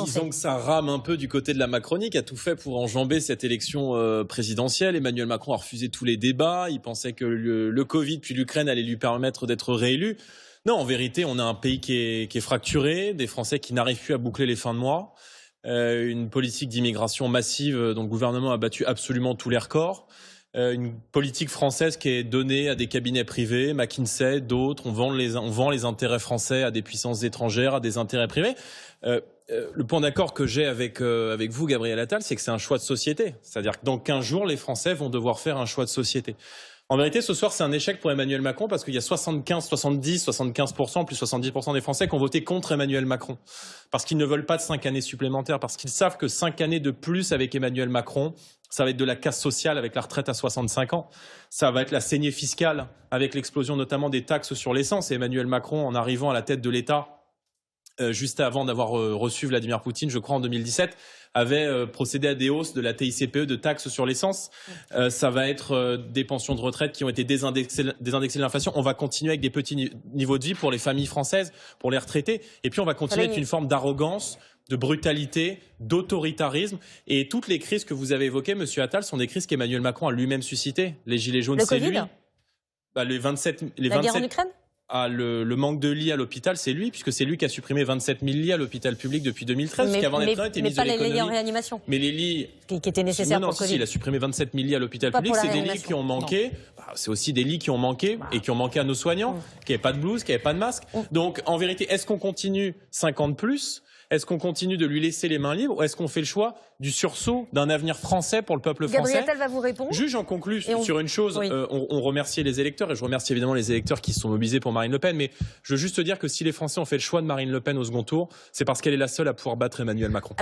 Disons que ça rame un peu du côté de la Macronie, qui a tout fait pour enjamber cette élection présidentielle. Emmanuel Macron a refusé tous les débats. Il pensait que le Covid puis l'Ukraine allaient lui permettre d'être réélu. Non, en vérité, on a un pays qui est fracturé, des Français qui n'arrivent plus à boucler les fins de mois, une politique d'immigration massive dont le gouvernement a battu absolument tous les records, une politique française qui est donnée à des cabinets privés, McKinsey, d'autres. On vend les intérêts français à des puissances étrangères, à des intérêts privés. Le point d'accord que j'ai avec vous, Gabriel Attal, c'est que c'est un choix de société. C'est-à-dire que dans 15 jours, les Français vont devoir faire un choix de société. En vérité, ce soir, c'est un échec pour Emmanuel Macron parce qu'il y a 75% plus 70% des Français qui ont voté contre Emmanuel Macron. Parce qu'ils ne veulent pas de 5 années supplémentaires, parce qu'ils savent que 5 années de plus avec Emmanuel Macron, ça va être de la casse sociale avec la retraite à 65 ans. Ça va être la saignée fiscale avec l'explosion notamment des taxes sur l'essence. Et Emmanuel Macron, en arrivant à la tête de l'État, juste avant d'avoir reçu Vladimir Poutine, je crois en 2017, avait procédé à des hausses de la TICPE, de taxes sur l'essence. Ça va être des pensions de retraite qui ont été désindexées de l'inflation. On va continuer avec des petits niveaux de vie pour les familles françaises, pour les retraités. Et puis on va continuer avec une forme d'arrogance, de brutalité, d'autoritarisme. Et toutes les crises que vous avez évoquées, Monsieur Attal, sont des crises qu'Emmanuel Macron a lui-même suscitées. Les gilets jaunes, c'est lui. La guerre en Ukraine ? Le manque de lits à l'hôpital, c'est lui, puisque c'est lui qui a supprimé 27 000 lits à l'hôpital public depuis 2013. Mais pas les lits en réanimation. Mais les lits qui étaient nécessaires pour le Covid. Il a supprimé 27 000 lits à l'hôpital public. C'est des lits qui ont manqué. C'est aussi des lits qui ont manqué et qui ont manqué à nos soignants, qui n'avaient pas de blouse, qui n'avaient pas de masque. Donc, en vérité, est-ce qu'on continue 50 plus ? Est-ce qu'on continue de lui laisser les mains libres ou est-ce qu'on fait le choix du sursaut d'un avenir français pour le peuple français ? Gabriel Attal va vous répondre. Juste, j'en conclus sur une chose. Oui. On remerciait les électeurs et je remercie évidemment les électeurs qui se sont mobilisés pour Marine Le Pen. Mais je veux juste dire que si les Français ont fait le choix de Marine Le Pen au second tour, c'est parce qu'elle est la seule à pouvoir battre Emmanuel Macron.